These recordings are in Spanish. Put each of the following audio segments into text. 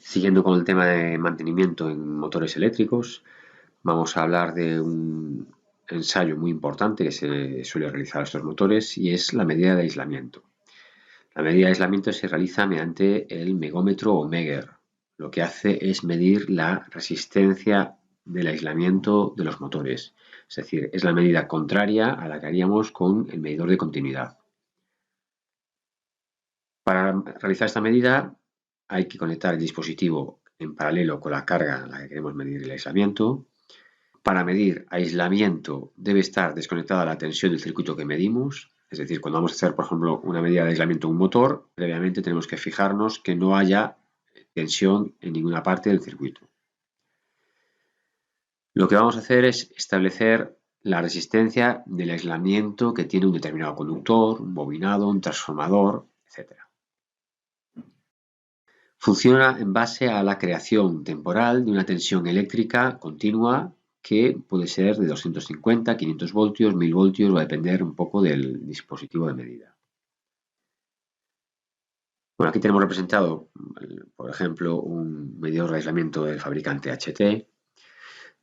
Siguiendo con el tema de mantenimiento en motores eléctricos, vamos a hablar de un ensayo muy importante que se suele realizar a estos motores y es la medida de aislamiento. La medida de aislamiento se realiza mediante el megómetro o Megger. Lo que hace es medir la resistencia del aislamiento de los motores. Es decir, es la medida contraria a la que haríamos con el medidor de continuidad. Para realizar esta medida hay que conectar el dispositivo en paralelo con la carga a la que queremos medir el aislamiento. Para medir aislamiento debe estar desconectada la tensión del circuito que medimos. Es decir, cuando vamos a hacer, por ejemplo, una medida de aislamiento de un motor, previamente tenemos que fijarnos que no haya tensión en ninguna parte del circuito. Lo que vamos a hacer es establecer la resistencia del aislamiento que tiene un determinado conductor, un bobinado, un transformador, etc. Funciona en base a la creación temporal de una tensión eléctrica continua que puede ser de 250, 500 voltios, 1000 voltios, va a depender un poco del dispositivo de medida. Bueno, aquí tenemos representado, por ejemplo, un medidor de aislamiento del fabricante HT.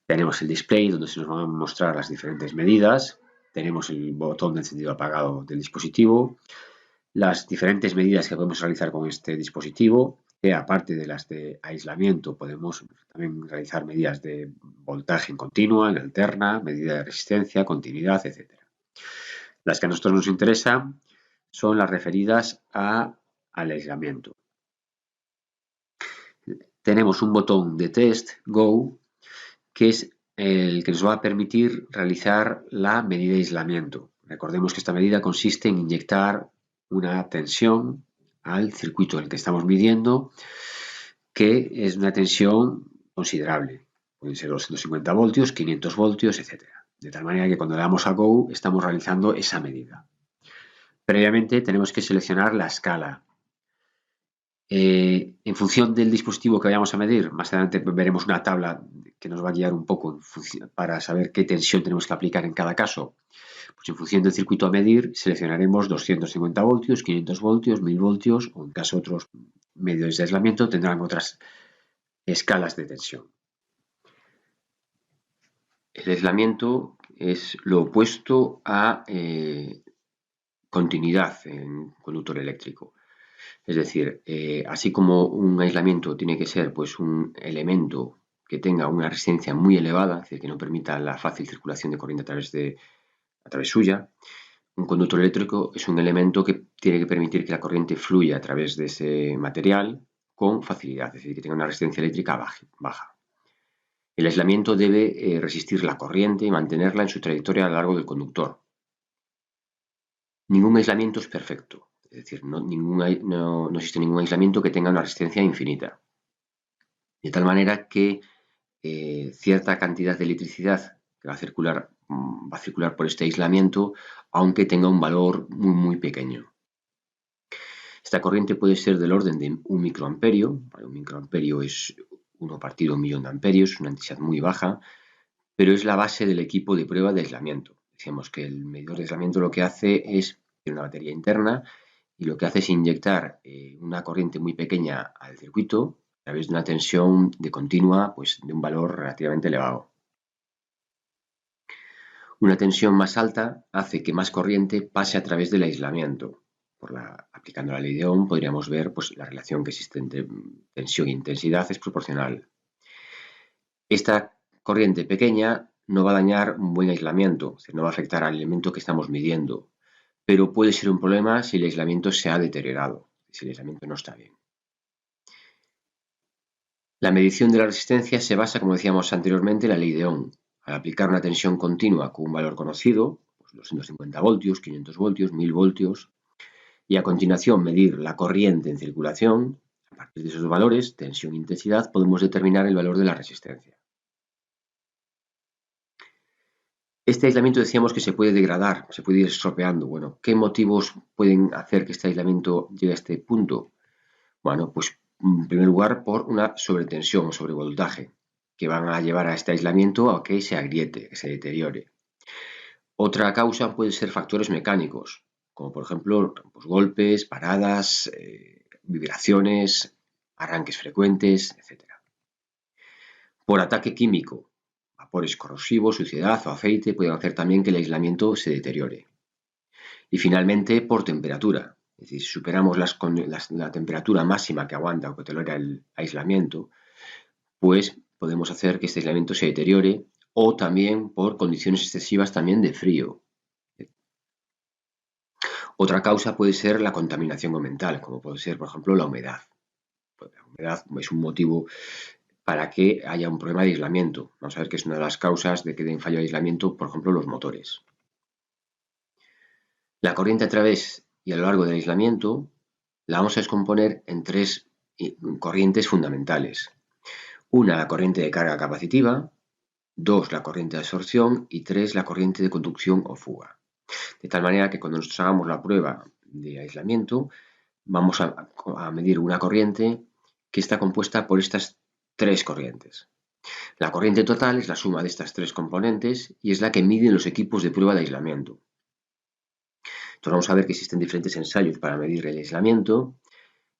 Tenemos el display donde se nos van a mostrar las diferentes medidas. Tenemos el botón de encendido apagado del dispositivo. Las diferentes medidas que podemos realizar con este dispositivo, que aparte de las de aislamiento, podemos también realizar medidas de voltaje en continua, en alterna, medida de resistencia, continuidad, etc. Las que a nosotros nos interesan son las referidas al aislamiento. Tenemos un botón de test, Go, que es el que nos va a permitir realizar la medida de aislamiento. Recordemos que esta medida consiste en inyectar una tensión al circuito en el que estamos midiendo, que es una tensión considerable. Pueden ser 250 voltios, 500 voltios, etc. De tal manera que cuando le damos a Go estamos realizando esa medida. Previamente tenemos que seleccionar la escala. En función del dispositivo que vayamos a medir, más adelante veremos una tabla que nos va a guiar un poco para saber qué tensión tenemos que aplicar en cada caso. Pues en función del circuito a medir, seleccionaremos 250 voltios, 500 voltios, 1000 voltios o en caso de otros medios de aislamiento tendrán otras escalas de tensión. El aislamiento es lo opuesto a continuidad en un conductor eléctrico. Es decir, así como un aislamiento tiene que ser pues, un elemento que tenga una resistencia muy elevada, es decir, que no permita la fácil circulación de corriente a través suya, un conductor eléctrico es un elemento que tiene que permitir que la corriente fluya a través de ese material con facilidad, es decir, que tenga una resistencia eléctrica baja. El aislamiento debe resistir la corriente y mantenerla en su trayectoria a lo largo del conductor. Ningún aislamiento es perfecto. Es decir, no existe ningún aislamiento que tenga una resistencia infinita. De tal manera que cierta cantidad de electricidad que va a circular por este aislamiento, aunque tenga un valor muy, muy pequeño. Esta corriente puede ser del orden de 1 microamperio. Un microamperio es 1 partido 1.000.000 de amperios, una intensidad muy baja, pero es la base del equipo de prueba de aislamiento. Decíamos que el medidor de aislamiento lo que hace es una batería interna y lo que hace es inyectar una corriente muy pequeña al circuito a través de una tensión de continua pues, de un valor relativamente elevado. Una tensión más alta hace que más corriente pase a través del aislamiento. Aplicando la ley de Ohm podríamos ver pues, la relación que existe entre tensión e intensidad es proporcional. Esta corriente pequeña no va a dañar un buen aislamiento, es decir, no va a afectar al elemento que estamos midiendo, pero puede ser un problema si el aislamiento se ha deteriorado, si el aislamiento no está bien. La medición de la resistencia se basa, como decíamos anteriormente, en la ley de Ohm. Al aplicar una tensión continua con un valor conocido, pues 250 voltios, 500 voltios, 1000 voltios, y a continuación medir la corriente en circulación, a partir de esos valores, tensión e intensidad, podemos determinar el valor de la resistencia. Este aislamiento decíamos que se puede degradar, se puede ir estropeando. Bueno, ¿qué motivos pueden hacer que este aislamiento llegue a este punto? Bueno, pues en primer lugar por una sobretensión o sobrevoltaje, que van a llevar a este aislamiento a que se agriete, que se deteriore. Otra causa puede ser factores mecánicos, como por ejemplo pues, golpes, paradas, vibraciones, arranques frecuentes, etc. Por ataque químico, vapores corrosivos, suciedad o aceite pueden hacer también que el aislamiento se deteriore. Y finalmente, por temperatura. Es decir, si superamos la temperatura máxima que aguanta o que tolera el aislamiento, pues podemos hacer que este aislamiento se deteriore, o también por condiciones excesivas también de frío. Otra causa puede ser la contaminación ambiental, como puede ser, por ejemplo, la humedad. Pues la humedad es un motivo para que haya un problema de aislamiento. Vamos a ver que es una de las causas de que den fallo de aislamiento, por ejemplo, los motores. La corriente a través y a lo largo del aislamiento la vamos a descomponer en tres corrientes fundamentales. Una, la corriente de carga capacitiva; dos, la corriente de absorción; y tres, la corriente de conducción o fuga. De tal manera que cuando nosotros hagamos la prueba de aislamiento, vamos a medir una corriente que está compuesta por estas tres corrientes. La corriente total es la suma de estas tres componentes y es la que miden los equipos de prueba de aislamiento. Entonces vamos a ver que existen diferentes ensayos para medir el aislamiento,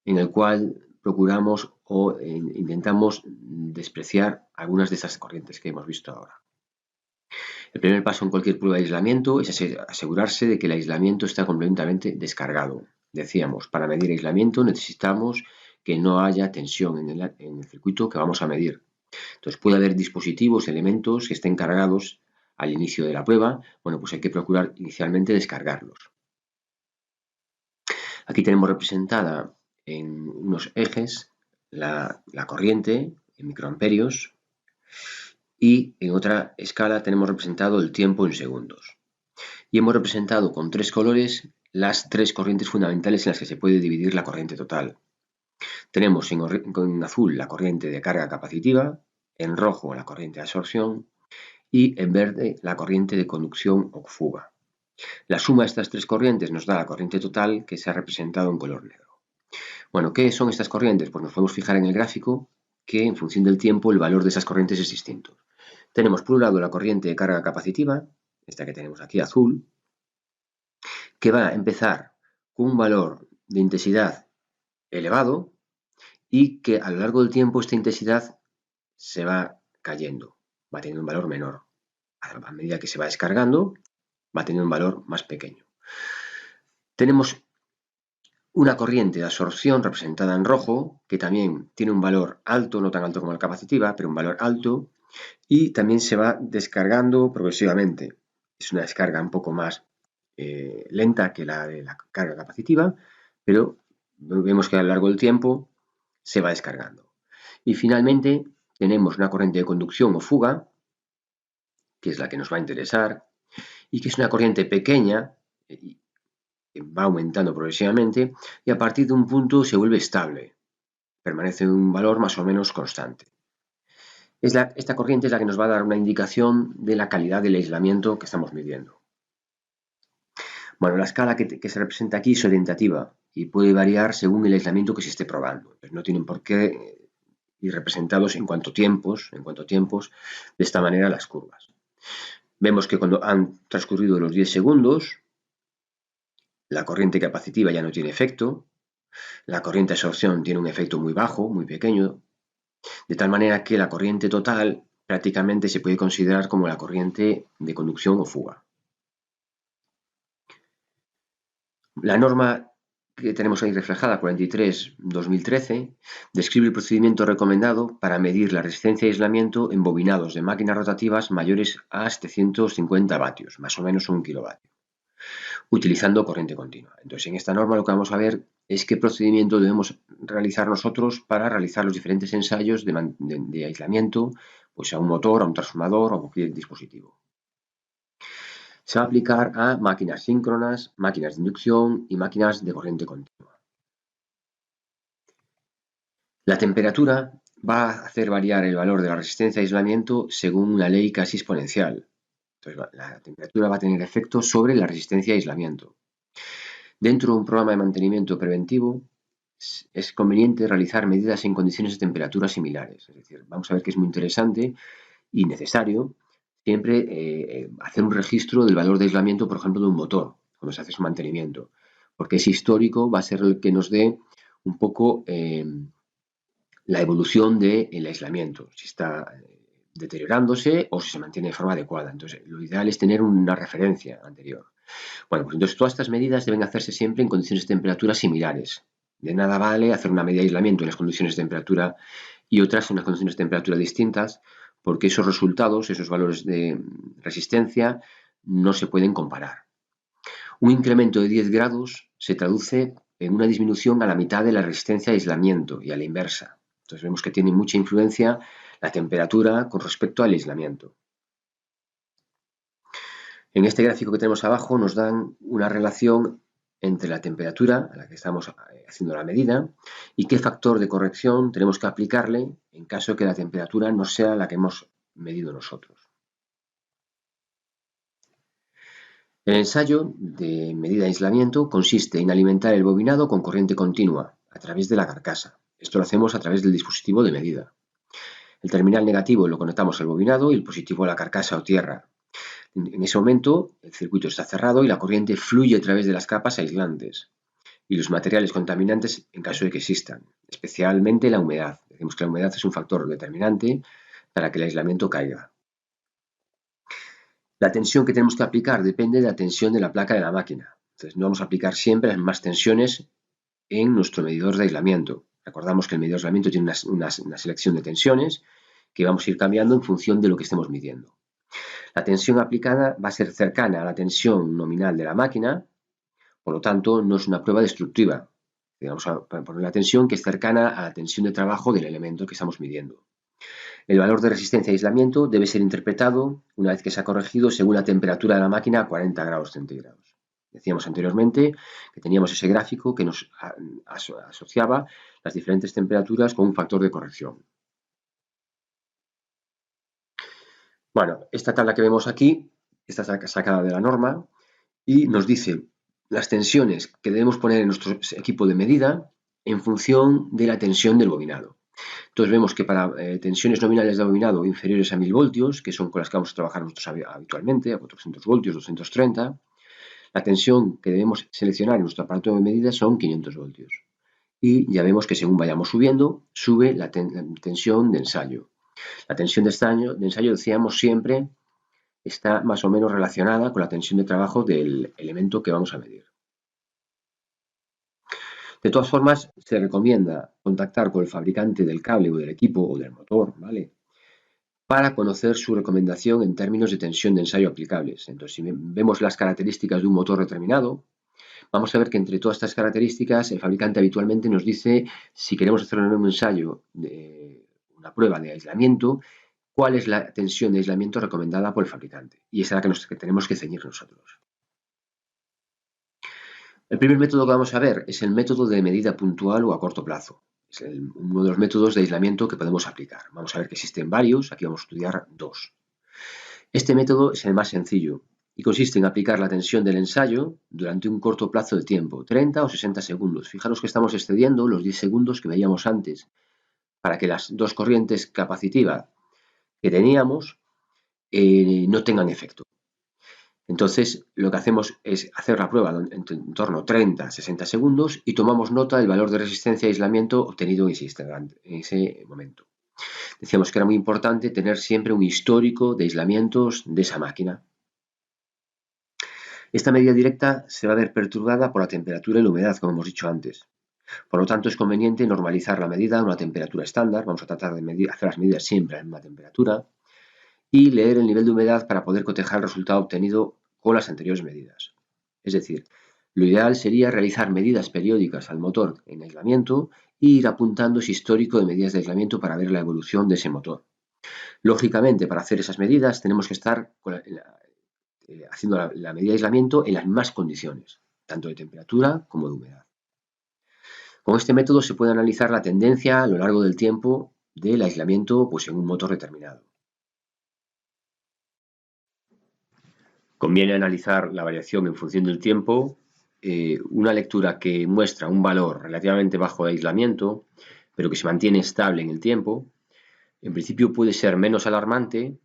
en el cual procuramos o intentamos despreciar algunas de esas corrientes que hemos visto ahora. El primer paso en cualquier prueba de aislamiento es asegurarse de que el aislamiento está completamente descargado. Decíamos, para medir aislamiento necesitamos que no haya tensión en el circuito que vamos a medir. Entonces puede haber dispositivos, elementos que estén cargados al inicio de la prueba. Bueno, pues hay que procurar inicialmente descargarlos. Aquí tenemos representada en unos ejes la corriente en microamperios, y en otra escala tenemos representado el tiempo en segundos. Y hemos representado con tres colores las tres corrientes fundamentales en las que se puede dividir la corriente total. Tenemos en azul la corriente de carga capacitiva, en rojo la corriente de absorción y en verde la corriente de conducción o fuga. La suma de estas tres corrientes nos da la corriente total, que se ha representado en color negro. Bueno, ¿qué son estas corrientes? Pues nos podemos fijar en el gráfico que en función del tiempo el valor de esas corrientes es distinto. Tenemos por un lado la corriente de carga capacitiva, esta que tenemos aquí azul, que va a empezar con un valor de intensidad elevado y que a lo largo del tiempo esta intensidad se va cayendo, va teniendo un valor menor. A medida que se va descargando, va teniendo un valor más pequeño. Tenemos una corriente de absorción representada en rojo, que también tiene un valor alto, no tan alto como la capacitiva, pero un valor alto, y también se va descargando progresivamente. Es una descarga un poco más lenta que la de la carga capacitiva, pero vemos que a lo largo del tiempo se va descargando. Y finalmente tenemos una corriente de conducción o fuga, que es la que nos va a interesar, y que es una corriente pequeña, va aumentando progresivamente y a partir de un punto se vuelve estable, permanece en un valor más o menos constante. Esta corriente es la que nos va a dar una indicación de la calidad del aislamiento que estamos midiendo. Bueno, la escala que se representa aquí es orientativa y puede variar según el aislamiento que se esté probando. Pues no tienen por qué ir representados en cuanto a tiempos, de esta manera las curvas. Vemos que cuando han transcurrido los 10 segundos, la corriente capacitiva ya no tiene efecto, la corriente de absorción tiene un efecto muy bajo, muy pequeño, de tal manera que la corriente total prácticamente se puede considerar como la corriente de conducción o fuga. La norma que tenemos ahí reflejada, 43/2013, describe el procedimiento recomendado para medir la resistencia de aislamiento en bobinados de máquinas rotativas mayores a 750 vatios, más o menos 1 kilovatio, utilizando corriente continua. Entonces, en esta norma lo que vamos a ver es qué procedimiento debemos realizar nosotros para realizar los diferentes ensayos de aislamiento, pues a un motor, a un transformador o a cualquier dispositivo. Se va a aplicar a máquinas síncronas, máquinas de inducción y máquinas de corriente continua. La temperatura va a hacer variar el valor de la resistencia de aislamiento según una ley casi exponencial. Entonces, la temperatura va a tener efecto sobre la resistencia de aislamiento. Dentro de un programa de mantenimiento preventivo, es conveniente realizar medidas en condiciones de temperatura similares. Es decir, vamos a ver que es muy interesante y necesario siempre hacer un registro del valor de aislamiento, por ejemplo, de un motor, cuando se hace su mantenimiento, porque ese histórico va a ser el que nos dé un poco la evolución del aislamiento, si está deteriorándose o si se mantiene de forma adecuada. Entonces, lo ideal es tener una referencia anterior. Bueno, pues entonces todas estas medidas deben hacerse siempre en condiciones de temperatura similares. De nada vale hacer una medida de aislamiento en las condiciones de temperatura y otras en unas condiciones de temperatura distintas, porque esos resultados, esos valores de resistencia, no se pueden comparar. Un incremento de 10 grados se traduce en una disminución a la mitad de la resistencia a aislamiento y a la inversa. Entonces vemos que tiene mucha influencia la temperatura con respecto al aislamiento. En este gráfico que tenemos abajo nos dan una relación entre la temperatura a la que estamos haciendo la medida y qué factor de corrección tenemos que aplicarle en caso de que la temperatura no sea la que hemos medido nosotros. El ensayo de medida de aislamiento consiste en alimentar el bobinado con corriente continua a través de la carcasa. Esto lo hacemos a través del dispositivo de medida. El terminal negativo lo conectamos al bobinado y el positivo a la carcasa o tierra. En ese momento el circuito está cerrado y la corriente fluye a través de las capas aislantes y los materiales contaminantes en caso de que existan, especialmente la humedad. Decimos que la humedad es un factor determinante para que el aislamiento caiga. La tensión que tenemos que aplicar depende de la tensión de la placa de la máquina. Entonces no vamos a aplicar siempre las mismas tensiones en nuestro medidor de aislamiento. Recordamos que el medidor de aislamiento tiene una selección de tensiones que vamos a ir cambiando en función de lo que estemos midiendo. La tensión aplicada va a ser cercana a la tensión nominal de la máquina, por lo tanto no es una prueba destructiva. Vamos a poner la tensión que es cercana a la tensión de trabajo del elemento que estamos midiendo. El valor de resistencia y aislamiento debe ser interpretado una vez que se ha corregido según la temperatura de la máquina a 40 grados centígrados. Decíamos anteriormente que teníamos ese gráfico que nos asociaba las diferentes temperaturas con un factor de corrección. Bueno, esta tabla que vemos aquí está sacada de la norma y nos dice las tensiones que debemos poner en nuestro equipo de medida en función de la tensión del bobinado. Entonces vemos que para tensiones nominales de bobinado inferiores a 1000 voltios, que son con las que vamos a trabajar nosotros habitualmente, a 400 voltios, 230, la tensión que debemos seleccionar en nuestro aparato de medida son 500 voltios. Y ya vemos que según vayamos subiendo, sube la tensión de ensayo. La tensión de ensayo, decíamos siempre, está más o menos relacionada con la tensión de trabajo del elemento que vamos a medir. De todas formas, se recomienda contactar con el fabricante del cable o del equipo o del motor, ¿vale?, para conocer su recomendación en términos de tensión de ensayo aplicables. Entonces, si vemos las características de un motor determinado, vamos a ver que entre todas estas características el fabricante habitualmente nos dice si queremos hacer un ensayo, una prueba de aislamiento, cuál es la tensión de aislamiento recomendada por el fabricante. Y esa es la que tenemos que ceñir nosotros. El primer método que vamos a ver es el método de medida puntual o a corto plazo. Es uno de los métodos de aislamiento que podemos aplicar. Vamos a ver que existen varios, aquí vamos a estudiar dos. Este método es el más sencillo y consiste en aplicar la tensión del ensayo durante un corto plazo de tiempo, 30 o 60 segundos. Fijaros que estamos excediendo los 10 segundos que veíamos antes para que las dos corrientes capacitivas que teníamos no tengan efecto. Entonces, lo que hacemos es hacer la prueba en torno a 30 a 60 segundos y tomamos nota del valor de resistencia y aislamiento obtenido en ese momento. Decíamos que era muy importante tener siempre un histórico de aislamientos de esa máquina. Esta medida directa se va a ver perturbada por la temperatura y la humedad, como hemos dicho antes. Por lo tanto, es conveniente normalizar la medida a una temperatura estándar. Vamos a tratar de hacer las medidas siempre a la misma temperatura y leer el nivel de humedad para poder cotejar el resultado obtenido con las anteriores medidas. Es decir, lo ideal sería realizar medidas periódicas al motor en aislamiento e ir apuntando ese histórico de medidas de aislamiento para ver la evolución de ese motor. Lógicamente, para hacer esas medidas tenemos que estar haciendo la medida de aislamiento en las mismas condiciones, tanto de temperatura como de humedad. Con este método se puede analizar la tendencia a lo largo del tiempo del aislamiento en un motor determinado. Conviene analizar la variación en función del tiempo. Una lectura que muestra un valor relativamente bajo de aislamiento, pero que se mantiene estable en el tiempo, en principio puede ser menos alarmante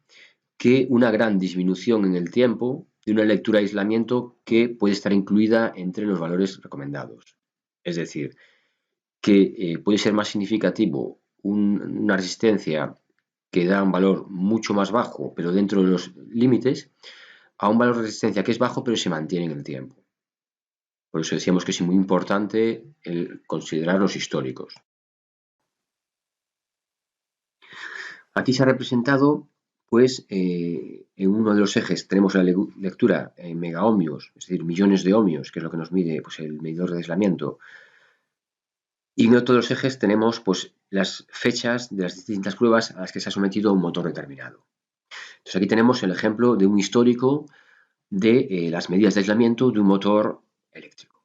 que una gran disminución en el tiempo de una lectura de aislamiento que puede estar incluida entre los valores recomendados. Es decir, que puede ser más significativo una resistencia que da un valor mucho más bajo, pero dentro de los límites, a un valor de resistencia que es bajo, pero se mantiene en el tiempo. Por eso decíamos que es muy importante el considerar los históricos. Aquí se ha representado, pues, en uno de los ejes tenemos la lectura en megaohmios, es decir, millones de ohmios, que es lo que nos mide pues, el medidor de aislamiento. Y en otro de los ejes tenemos pues, las fechas de las distintas pruebas a las que se ha sometido un motor determinado. Entonces aquí tenemos el ejemplo de un histórico de las medidas de aislamiento de un motor eléctrico.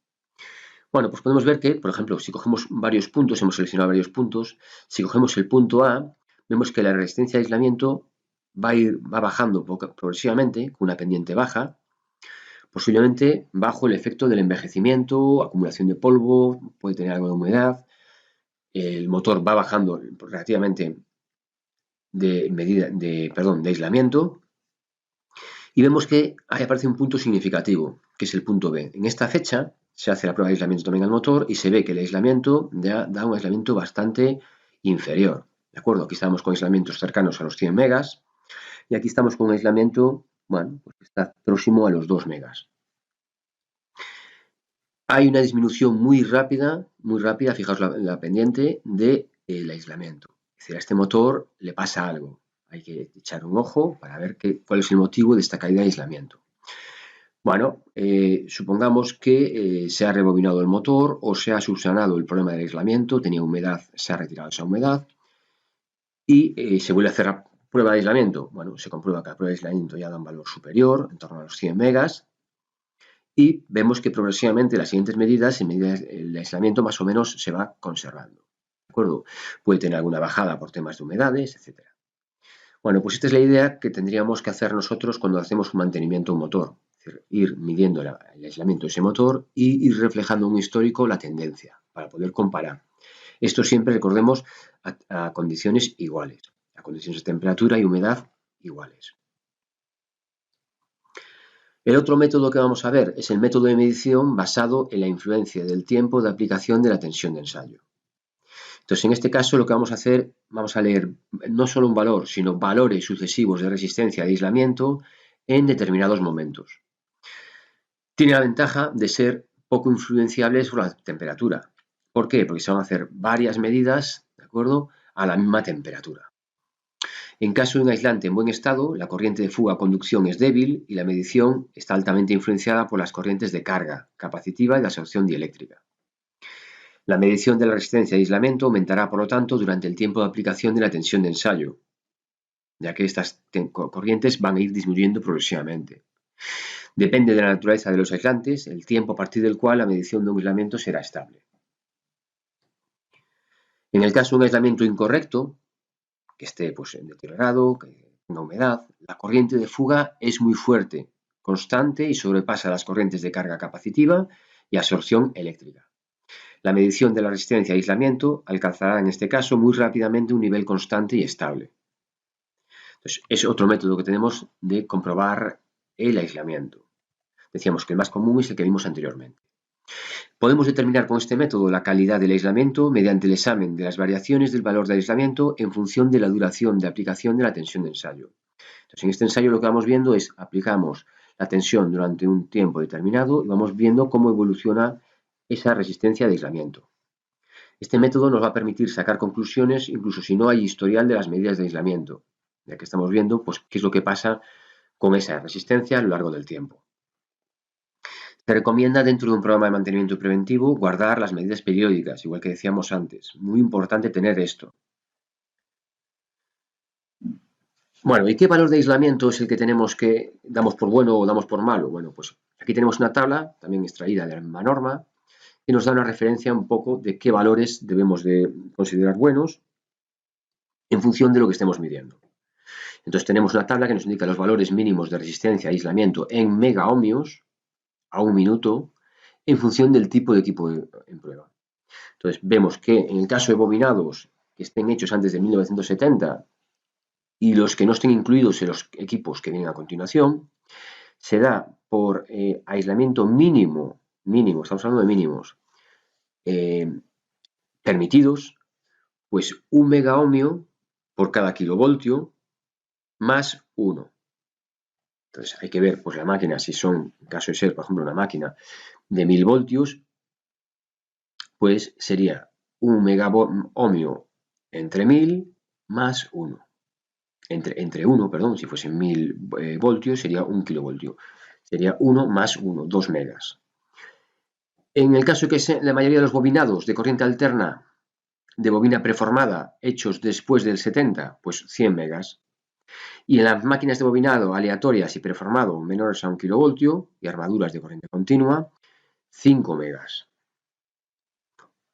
Bueno, pues podemos ver que, por ejemplo, si cogemos varios puntos, hemos seleccionado varios puntos, si cogemos el punto A, vemos que la resistencia de aislamiento va bajando progresivamente, con una pendiente baja, posiblemente bajo el efecto del envejecimiento, acumulación de polvo, puede tener algo de humedad, el motor va bajando relativamente de aislamiento, y vemos que ahí aparece un punto significativo, que es el punto B. En esta fecha se hace la prueba de aislamiento también al motor y se ve que el aislamiento da un aislamiento bastante inferior. ¿De acuerdo? Aquí estamos con aislamientos cercanos a los 100 megas y aquí estamos con un aislamiento, bueno, pues está próximo a los 2 megas. Hay una disminución muy rápida, fijaos la pendiente, del aislamiento. Es decir, a este motor le pasa algo. Hay que echar un ojo para ver cuál es el motivo de esta caída de aislamiento. Bueno, supongamos que se ha rebobinado el motor o se ha subsanado el problema del aislamiento, tenía humedad, se ha retirado esa humedad y se vuelve a hacer la prueba de aislamiento. Bueno, se comprueba que la prueba de aislamiento ya da un valor superior, en torno a los 100 megas, y vemos que progresivamente las siguientes medidas, el aislamiento más o menos se va conservando. ¿De acuerdo? Puede tener alguna bajada por temas de humedades, etc. Bueno, pues esta es la idea que tendríamos que hacer nosotros cuando hacemos un mantenimiento a un motor. Es decir, ir midiendo el aislamiento de ese motor y ir reflejando en un histórico la tendencia para poder comparar. Esto siempre, recordemos, a condiciones iguales, a condiciones de temperatura y humedad iguales. El otro método que vamos a ver es el método de medición basado en la influencia del tiempo de aplicación de la tensión de ensayo. Entonces, en este caso lo que vamos a hacer, vamos a leer no solo un valor, sino valores sucesivos de resistencia de aislamiento en determinados momentos. Tiene la ventaja de ser poco influenciables por la temperatura. ¿Por qué? Porque se van a hacer varias medidas, ¿de acuerdo?, a la misma temperatura. En caso de un aislante en buen estado, la corriente de fuga o conducción es débil y la medición está altamente influenciada por las corrientes de carga capacitiva y de absorción dieléctrica. La medición de la resistencia de aislamiento aumentará, por lo tanto, durante el tiempo de aplicación de la tensión de ensayo, ya que estas corrientes van a ir disminuyendo progresivamente. Depende de la naturaleza de los aislantes, el tiempo a partir del cual la medición de un aislamiento será estable. En el caso de un aislamiento incorrecto, que esté pues, deteriorado, que tenga humedad, la corriente de fuga es muy fuerte, constante y sobrepasa las corrientes de carga capacitiva y absorción eléctrica. La medición de la resistencia a aislamiento alcanzará en este caso muy rápidamente un nivel constante y estable. Entonces, es otro método que tenemos de comprobar el aislamiento. Decíamos que el más común es el que vimos anteriormente. Podemos determinar con este método la calidad del aislamiento mediante el examen de las variaciones del valor de aislamiento en función de la duración de aplicación de la tensión de ensayo. Entonces, en este ensayo lo que vamos viendo es aplicamos la tensión durante un tiempo determinado y vamos viendo cómo evoluciona esa resistencia de aislamiento. Este método nos va a permitir sacar conclusiones incluso si no hay historial de las medidas de aislamiento, ya que estamos viendo pues, qué es lo que pasa con esa resistencia a lo largo del tiempo. Se recomienda dentro de un programa de mantenimiento preventivo guardar las medidas periódicas, igual que decíamos antes. Muy importante tener esto. Bueno, ¿y qué valor de aislamiento es el que damos por bueno o damos por malo? Bueno, pues aquí tenemos una tabla, también extraída de la misma norma, que nos da una referencia un poco de qué valores debemos de considerar buenos en función de lo que estemos midiendo. Entonces tenemos una tabla que nos indica los valores mínimos de resistencia a aislamiento en megaohmios a un minuto en función del tipo de equipo en prueba. Entonces vemos que en el caso de bobinados que estén hechos antes de 1970 y los que no estén incluidos en los equipos que vienen a continuación, se da por aislamiento mínimo, estamos hablando de mínimos, permitidos, Pues 1 megaohmio por cada kilovoltio más 1. Entonces hay que ver, pues la máquina, si son, en caso de ser, por ejemplo, una máquina de 1000 voltios, pues sería 1 megaohmio entre 1000 más 1. Entre 1, perdón, si fuesen 1000 voltios sería 1 kilovoltio. Sería 1 más 1, 2 megas. En el caso que la mayoría de los bobinados de corriente alterna de bobina preformada hechos después del 70, pues 100 megas. Y en las máquinas de bobinado aleatorias y preformado menores a 1 kilovoltio y armaduras de corriente continua, 5 megas.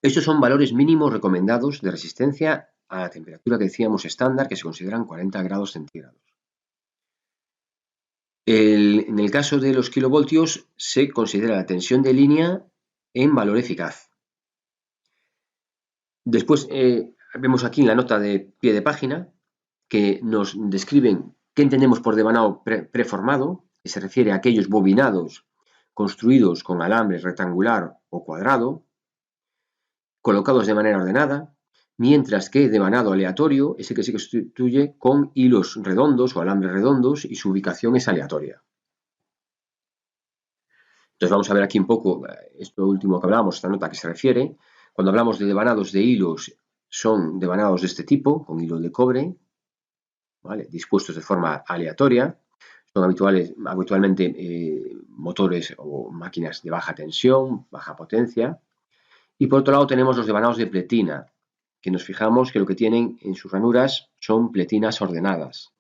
Estos son valores mínimos recomendados de resistencia a la temperatura que decíamos estándar, que se consideran 40 grados centígrados. En el caso de los kilovoltios se considera la tensión de línea en valor eficaz. Después vemos aquí en la nota de pie de página que nos describen qué entendemos por devanado preformado, que se refiere a aquellos bobinados construidos con alambre rectangular o cuadrado, colocados de manera ordenada, mientras que devanado aleatorio es el que se constituye con hilos redondos o alambres redondos y su ubicación es aleatoria. Entonces vamos a ver aquí un poco esto último que hablábamos, esta nota que se refiere. Cuando hablamos de devanados de hilos, son devanados de este tipo, con hilo de cobre, ¿vale?, dispuestos de forma aleatoria. Son habitualmente motores o máquinas de baja tensión, baja potencia. Y por otro lado tenemos los devanados de pletina, que nos fijamos que lo que tienen en sus ranuras son pletinas ordenadas.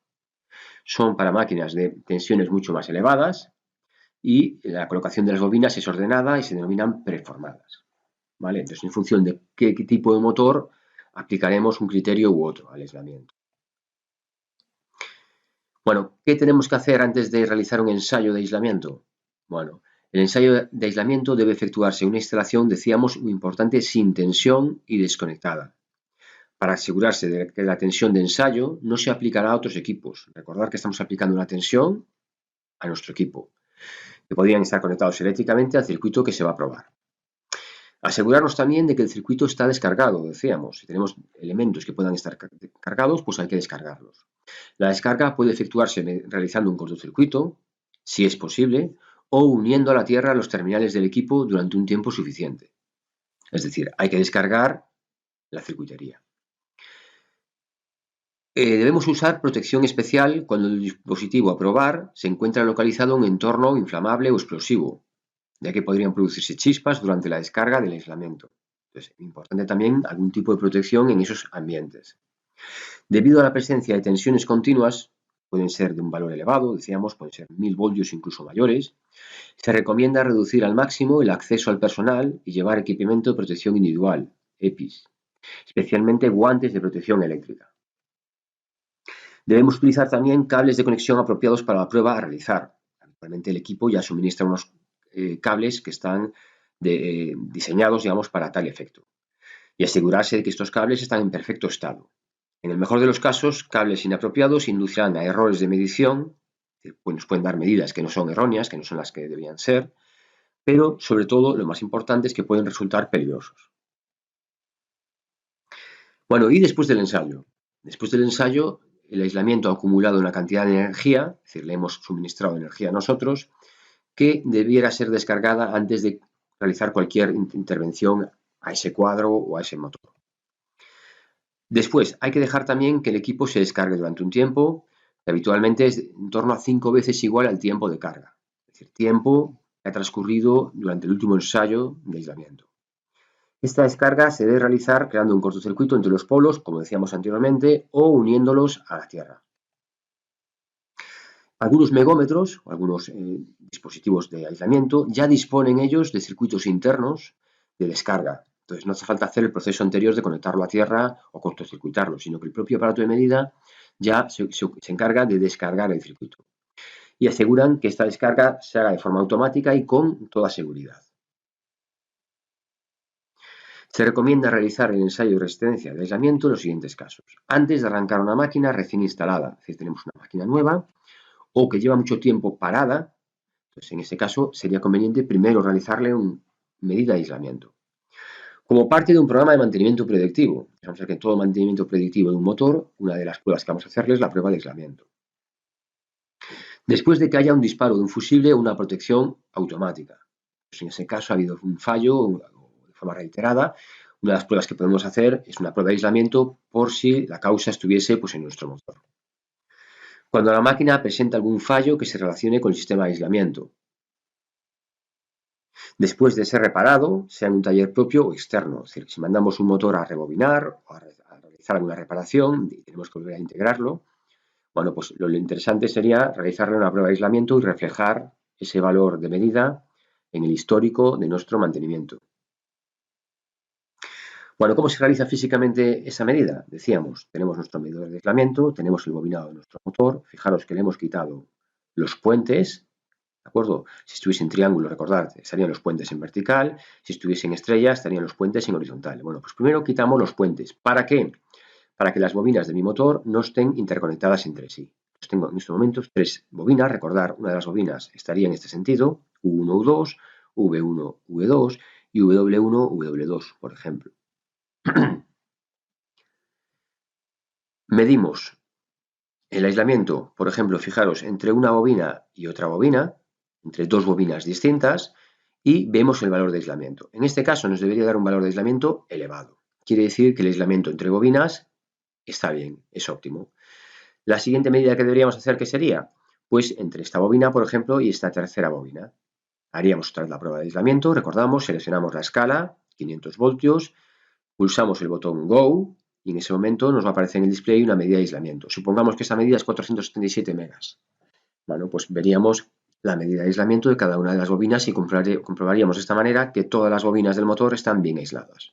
Son para máquinas de tensiones mucho más elevadas y la colocación de las bobinas es ordenada y se denominan preformadas, ¿vale? Entonces, en función de qué tipo de motor aplicaremos un criterio u otro al aislamiento. Bueno, ¿qué tenemos que hacer antes de realizar un ensayo de aislamiento? Bueno, el ensayo de aislamiento debe efectuarse una instalación, decíamos, muy importante, sin tensión y desconectada, para asegurarse de que la tensión de ensayo no se aplicará a otros equipos. Recordar que estamos aplicando una tensión a nuestro equipo, que podrían estar conectados eléctricamente al circuito que se va a probar. Asegurarnos también de que el circuito está descargado, decíamos. Si tenemos elementos que puedan estar cargados, pues hay que descargarlos. La descarga puede efectuarse realizando un cortocircuito, si es posible, o uniendo a la tierra los terminales del equipo durante un tiempo suficiente. Es decir, hay que descargar la circuitería. Debemos usar protección especial cuando el dispositivo a probar se encuentra localizado en un entorno inflamable o explosivo, ya que podrían producirse chispas durante la descarga del aislamiento. Entonces, es importante también algún tipo de protección en esos ambientes. Debido a la presencia de tensiones continuas, pueden ser de un valor elevado, decíamos, pueden ser 1000 voltios incluso mayores, se recomienda reducir al máximo el acceso al personal y llevar equipamiento de protección individual, EPIs, especialmente guantes de protección eléctrica. Debemos utilizar también cables de conexión apropiados para la prueba a realizar. Actualmente el equipo ya suministra unos cables que están diseñados, digamos, para tal efecto. Y asegurarse de que estos cables están en perfecto estado. En el mejor de los casos, cables inapropiados inducirán a errores de medición, pues nos pueden dar medidas que no son erróneas, que no son las que debían ser, pero sobre todo lo más importante es que pueden resultar peligrosos. Bueno, y después del ensayo. Después del ensayo, el aislamiento ha acumulado una cantidad de energía, es decir, le hemos suministrado energía a nosotros, que debiera ser descargada antes de realizar cualquier intervención a ese cuadro o a ese motor. Después, hay que dejar también que el equipo se descargue durante un tiempo, que habitualmente es en torno a 5 veces igual al tiempo de carga. Es decir, tiempo que ha transcurrido durante el último ensayo de aislamiento. Esta descarga se debe realizar creando un cortocircuito entre los polos, como decíamos anteriormente, o uniéndolos a la tierra. Algunos megómetros o algunos dispositivos de aislamiento ya disponen ellos de circuitos internos de descarga. Entonces no hace falta hacer el proceso anterior de conectarlo a tierra o cortocircuitarlo, sino que el propio aparato de medida ya se encarga de descargar el circuito. Y aseguran que esta descarga se haga de forma automática y con toda seguridad. Se recomienda realizar el ensayo de resistencia de aislamiento en los siguientes casos. Antes de arrancar una máquina recién instalada, es decir, tenemos una máquina nueva o que lleva mucho tiempo parada, pues en este caso sería conveniente primero realizarle una medida de aislamiento. Como parte de un programa de mantenimiento predictivo. Vamos a ver que en todo mantenimiento predictivo de un motor, una de las pruebas que vamos a hacerle es la prueba de aislamiento. Después de que haya un disparo de un fusible o una protección automática. Pues en ese caso ha habido un fallo de forma reiterada. Una de las pruebas que podemos hacer es una prueba de aislamiento por si la causa estuviese pues, en nuestro motor. Cuando la máquina presenta algún fallo que se relacione con el sistema de aislamiento. Después de ser reparado, sea en un taller propio o externo. Es decir, si mandamos un motor a rebobinar o a realizar alguna reparación y tenemos que volver a integrarlo, bueno, pues lo interesante sería realizarle una prueba de aislamiento y reflejar ese valor de medida en el histórico de nuestro mantenimiento. Bueno, ¿cómo se realiza físicamente esa medida? Decíamos, tenemos nuestro medidor de aislamiento, tenemos el bobinado de nuestro motor, fijaros que le hemos quitado los puentes, ¿de acuerdo? Si estuviese en triángulo, recordad, estarían los puentes en vertical, si estuviese en estrella, estarían los puentes en horizontal. Bueno, pues primero quitamos los puentes. ¿Para qué? Para que las bobinas de mi motor no estén interconectadas entre sí. Pues tengo en estos momentos 3 bobinas, recordar, una de las bobinas estaría en este sentido, U1, U2, V1, V2 y W1, W2, por ejemplo. Medimos el aislamiento, por ejemplo, fijaros, entre una bobina y otra bobina, entre dos bobinas distintas, y vemos el valor de aislamiento. En este caso nos debería dar un valor de aislamiento elevado. Quiere decir que el aislamiento entre bobinas está bien, es óptimo. La siguiente medida que deberíamos hacer, ¿qué sería? Pues entre esta bobina, por ejemplo, y esta tercera bobina. Haríamos otra vez la prueba de aislamiento, recordamos, seleccionamos la escala, 500 voltios, pulsamos el botón Go y en ese momento nos va a aparecer en el display una medida de aislamiento. Supongamos que esa medida es 477 megas. Bueno, pues veríamos la medida de aislamiento de cada una de las bobinas y comprobaríamos de esta manera que todas las bobinas del motor están bien aisladas.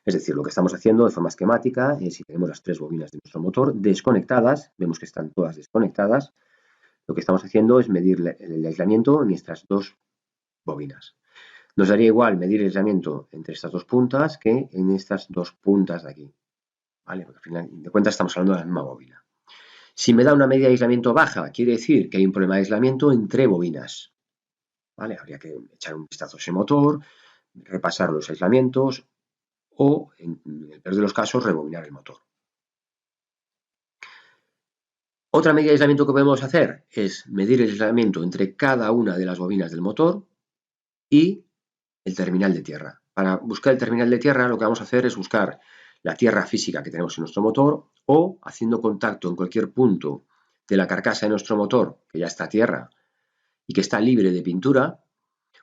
Es decir, lo que estamos haciendo de forma esquemática es si tenemos las 3 bobinas de nuestro motor desconectadas, vemos que están todas desconectadas, lo que estamos haciendo es medir el aislamiento en estas 2 bobinas. Nos daría igual medir el aislamiento entre estas 2 puntas que en estas 2 puntas de aquí. ¿Vale? Porque al final de cuentas estamos hablando de la misma bobina. Si me da una medida de aislamiento baja, quiere decir que hay un problema de aislamiento entre bobinas. ¿Vale? Habría que echar un vistazo a ese motor, repasar los aislamientos o, en el peor de los casos, rebobinar el motor. Otra medida de aislamiento que podemos hacer es medir el aislamiento entre cada una de las bobinas del motor y el terminal de tierra. Para buscar el terminal de tierra lo que vamos a hacer es buscar la tierra física que tenemos en nuestro motor o haciendo contacto en cualquier punto de la carcasa de nuestro motor, que ya está a tierra y que está libre de pintura,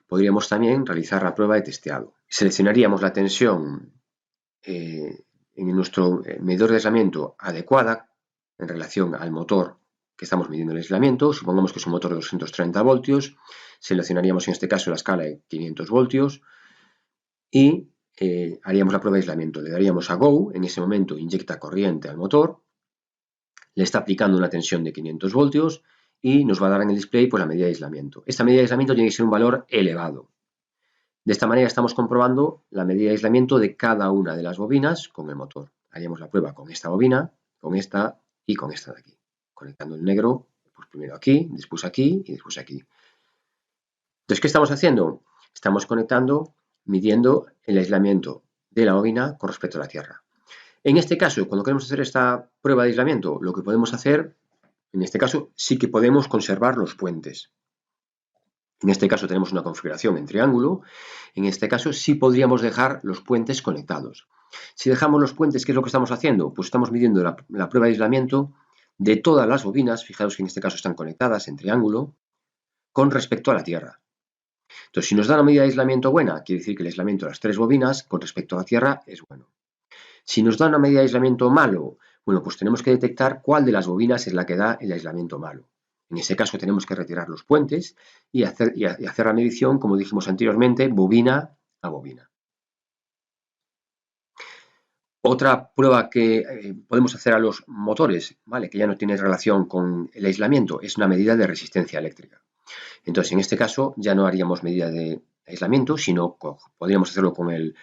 podríamos también realizar la prueba de testeado. Seleccionaríamos la tensión en nuestro medidor de aislamiento adecuada en relación al motor que estamos midiendo el aislamiento. Supongamos que es un motor de 230 voltios, seleccionaríamos en este caso la escala de 500 voltios y haríamos la prueba de aislamiento. Le daríamos a Go, en ese momento inyecta corriente al motor, le está aplicando una tensión de 500 voltios y nos va a dar en el display pues, la medida de aislamiento. Esta medida de aislamiento tiene que ser un valor elevado. De esta manera estamos comprobando la medida de aislamiento de cada una de las bobinas con el motor. Haríamos la prueba con esta bobina, con esta y con esta de aquí. Conectando el negro, pues primero aquí, después aquí y después aquí. Entonces, ¿qué estamos haciendo? Estamos conectando, midiendo el aislamiento de la bobina con respecto a la tierra. En este caso, cuando queremos hacer esta prueba de aislamiento, lo que podemos hacer, en este caso, sí que podemos conservar los puentes. En este caso tenemos una configuración en triángulo. En este caso sí podríamos dejar los puentes conectados. Si dejamos los puentes, ¿qué es lo que estamos haciendo? Pues estamos midiendo la prueba de aislamiento de todas las bobinas, fijaos que en este caso están conectadas en triángulo, con respecto a la tierra. Entonces, si nos da una medida de aislamiento buena, quiere decir que el aislamiento de las 3 bobinas con respecto a la tierra es bueno. Si nos da una medida de aislamiento malo, bueno, pues tenemos que detectar cuál de las bobinas es la que da el aislamiento malo. En ese caso tenemos que retirar los puentes y hacer la medición, como dijimos anteriormente, bobina a bobina. Otra prueba que podemos hacer a los motores, ¿vale? Que ya no tiene relación con el aislamiento, es una medida de resistencia eléctrica. Entonces, en este caso ya no haríamos medida de aislamiento, sino podríamos hacerlo con el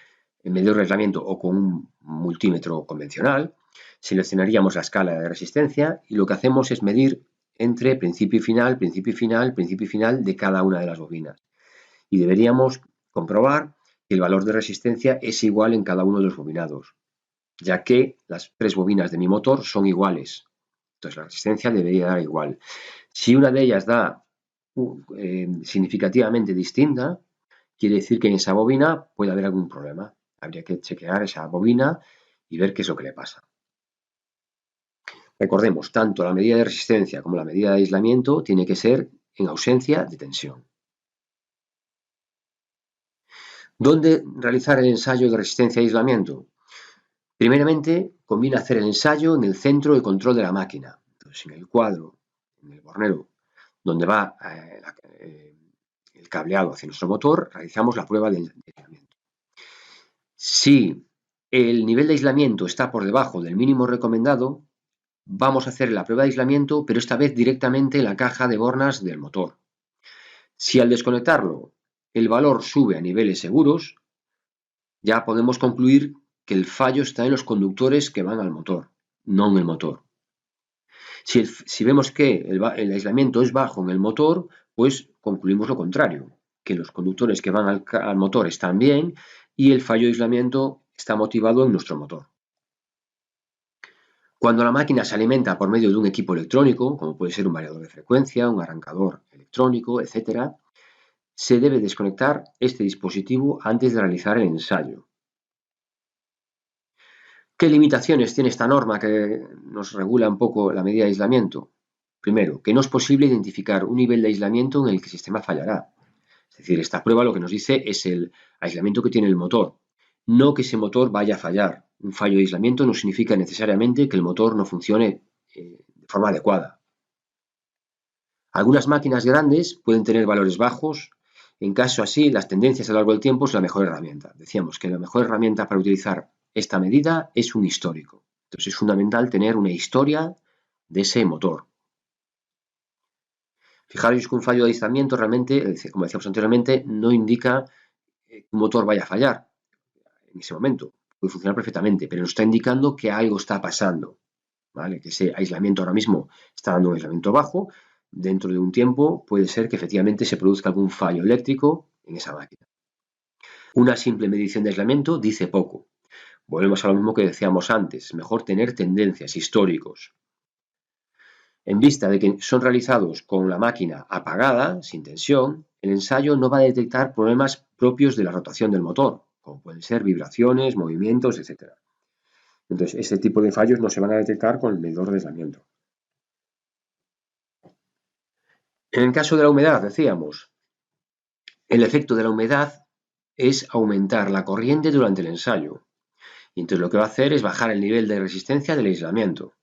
medidor de aislamiento o con un multímetro convencional. Seleccionaríamos la escala de resistencia y lo que hacemos es medir entre principio y final, principio y final, principio y final de cada una de las bobinas. Y deberíamos comprobar que el valor de resistencia es igual en cada uno de los bobinados, ya que las 3 bobinas de mi motor son iguales. Entonces la resistencia debería dar igual. Si una de ellas da significativamente distinta, quiere decir que en esa bobina puede haber algún problema. Habría que chequear esa bobina y ver qué es lo que le pasa. Recordemos, tanto la medida de resistencia como la medida de aislamiento tiene que ser en ausencia de tensión. ¿Dónde realizar el ensayo de resistencia e aislamiento? Primeramente, conviene hacer el ensayo en el centro de control de la máquina. Entonces, en el cuadro, en el bornero, donde va el cableado hacia nuestro motor, realizamos la prueba de aislamiento. Si el nivel de aislamiento está por debajo del mínimo recomendado, vamos a hacer la prueba de aislamiento, pero esta vez directamente en la caja de bornas del motor. Si al desconectarlo el valor sube a niveles seguros, ya podemos concluir que el fallo está en los conductores que van al motor, no en el motor. Si vemos que el aislamiento es bajo en el motor, pues concluimos lo contrario, que los conductores que van al motor están bien y el fallo de aislamiento está motivado en nuestro motor. Cuando la máquina se alimenta por medio de un equipo electrónico, como puede ser un variador de frecuencia, un arrancador electrónico, etc., se debe desconectar este dispositivo antes de realizar el ensayo. ¿Qué limitaciones tiene esta norma que nos regula un poco la medida de aislamiento? Primero, que no es posible identificar un nivel de aislamiento en el que el sistema fallará. Es decir, esta prueba lo que nos dice es el aislamiento que tiene el motor, no que ese motor vaya a fallar. Un fallo de aislamiento no significa necesariamente que el motor no funcione de forma adecuada. Algunas máquinas grandes pueden tener valores bajos. En caso así, las tendencias a lo largo del tiempo es la mejor herramienta. Decíamos que la mejor herramienta para utilizar esta medida es un histórico. Entonces es fundamental tener una historia de ese motor. Fijaros que un fallo de aislamiento realmente, como decíamos anteriormente, no indica que un motor vaya a fallar en ese momento. Puede funcionar perfectamente, pero nos está indicando que algo está pasando, ¿vale? Que ese aislamiento ahora mismo está dando un aislamiento bajo. Dentro de un tiempo puede ser que efectivamente se produzca algún fallo eléctrico en esa máquina. Una simple medición de aislamiento dice poco. Volvemos a lo mismo que decíamos antes, mejor tener tendencias, históricos. En vista de que son realizados con la máquina apagada, sin tensión, el ensayo no va a detectar problemas propios de la rotación del motor, como pueden ser vibraciones, movimientos, etc. Entonces, este tipo de fallos no se van a detectar con el medidor de aislamiento. En el caso de la humedad, decíamos, el efecto de la humedad es aumentar la corriente durante el ensayo. Y entonces lo que va a hacer es bajar el nivel de resistencia del aislamiento.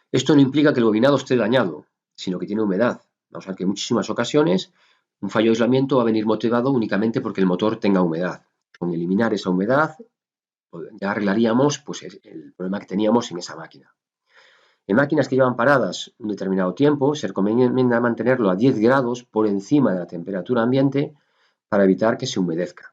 Esto no implica que el bobinado esté dañado, sino que tiene humedad. Vamos a ver que en muchísimas ocasiones un fallo de aislamiento va a venir motivado únicamente porque el motor tenga humedad. Con eliminar esa humedad ya arreglaríamos pues, el problema que teníamos en esa máquina. En máquinas que llevan paradas un determinado tiempo, se recomienda mantenerlo a 10 grados por encima de la temperatura ambiente para evitar que se humedezca.